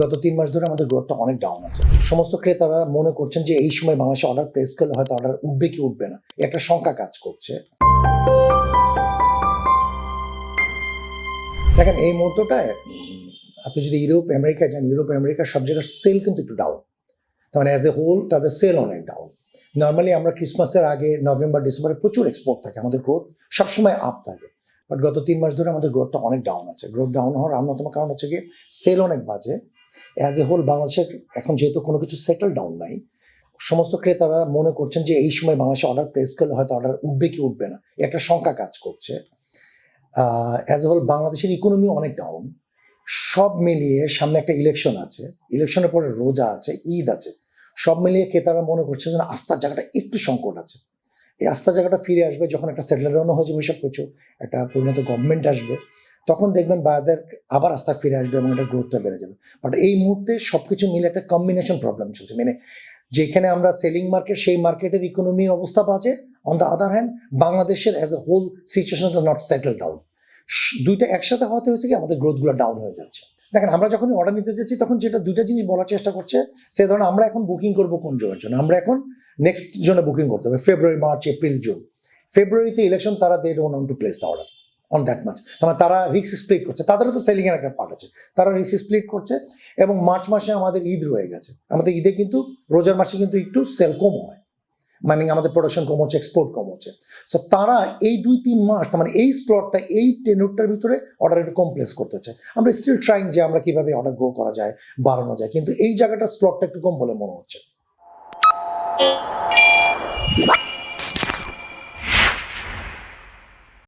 গত ৩ মাস ধরে আমাদের গ্রোথটা অনেক ডাউন আছে। সমস্ত ক্রেতারা মনে করছেন যে এই সময় বাংলাদেশে অর্ডার প্লেস করলে হয়তো অর্ডার উঠবে কি উঠবে না, একটা শঙ্কা কাজ করছে। দেখেন এই মুহূর্তটায় আপনি যদি ইউরোপ আমেরিকা যান, ইউরোপ আমেরিকার সব জায়গার সেল কিন্তু একটু ডাউন। তার মানে অ্যাজ এ হোল তাদের সেল অনেক ডাউন। নর্মালি আমরা ক্রিসমাসের আগে নভেম্বর ডিসেম্বরে প্রচুর এক্সপোর্ট থাকে, আমাদের গ্রোথ সবসময় আপ থাকে। বাট গত ৩ মাস ধরে আমাদের গ্রোথটা অনেক ডাউন আছে। গ্রোথ ডাউন হওয়ার অন্যতম কারণ হচ্ছে গিয়ে সেল অনেক বাজে। অ্যাজ এ হোল বাংলাদেশের এখন যেহেতু কোনো কিছু সেটেল ডাউন নাই, সমস্ত ক্রেতারা মনে করছেন যে এই সময় বাংলাদেশে অর্ডার প্লেস করলে হয়তো অর্ডার উঠবে কি উঠবে না, একটা শঙ্কা কাজ করছে। অ্যাজ এ হোল বাংলাদেশের ইকোনমি অনেক ডাউন। সব মিলিয়ে সামনে একটা ইলেকশন আছে, ইলেকশনের পরে রোজা আছে, ঈদ আছে, সব মিলিয়ে ক্রেতারা মনে করছে যে আস্থার জায়গাটা একটু সংকট আছে। এই আস্থার জায়গাটা ফিরে আসবে যখন একটা সেটেলডাউন হয়ে যাবে, সব কিছু একটা পরিণত গভর্নমেন্ট আসবে, তখন দেখবেন বায়ারদের আবার আস্থা ফিরে আসবে এবং এটা গ্রোথটা বেড়ে যাবে। বাট এই মুহূর্তে সবকিছু মিলে একটা কম্বিনেশন প্রবলেম চলছে, মানে যেখানে আমরা সেলিং মার্কেট, সেই মার্কেটের ইকোনমির অবস্থা বাজে। অন দ্য আদার হ্যান্ড বাংলাদেশের অ্যাজ এ হোল সিচুয়েশনটা নট সেটেল ডাউন। দুইটা একসাথে হওয়াতে হয়েছে কি আমাদের গ্রোথগুলো ডাউন হয়ে যাচ্ছে। দেখেন আমরা যখনই অর্ডার নিতে যাচ্ছি তখন যেটা দুইটা জিনিস বলার চেষ্টা করছে, সে ধরনের আমরা এখন বুকিং করবো কোন জনের জন্য, আমরা এখন নেক্সট জন্য বুকিং করতে হবে ফেব্রুয়ারি, মার্চ, এপ্রিল, জুন। ফেব্রুয়ারিতে ইলেকশন, তারা they don't want to place the order on that much. তারা রিস্ক স্প্লিট করছে, তাদেরও তো সেলিং এর একটা পার্ট আছে, তারা রিস্ক স্প্লিট করছে। এবং মার্চ মাসে আমাদের ঈদ রয়ে গেছে, আমাদের ঈদে কিন্তু রোজার মাসে কিন্তু একটু সেল কম হয়, মানে আমাদের প্রোডাকশন কম হচ্ছে, এক্সপোর্ট কম হচ্ছে। সো তারা এই ২-৩ মাস, মানে এই স্লটটা, এই টেনুরটার ভিতরে অর্ডার একটু কম প্লেস করতে চায়। আমরা স্টিল ট্রাইং যে আমরা কিভাবে অর্ডার গ্রো করা যায়, বাড়ানো যায়, কিন্তু এই জায়গাটা স্লটটা একটু কম বলে মনে হচ্ছে।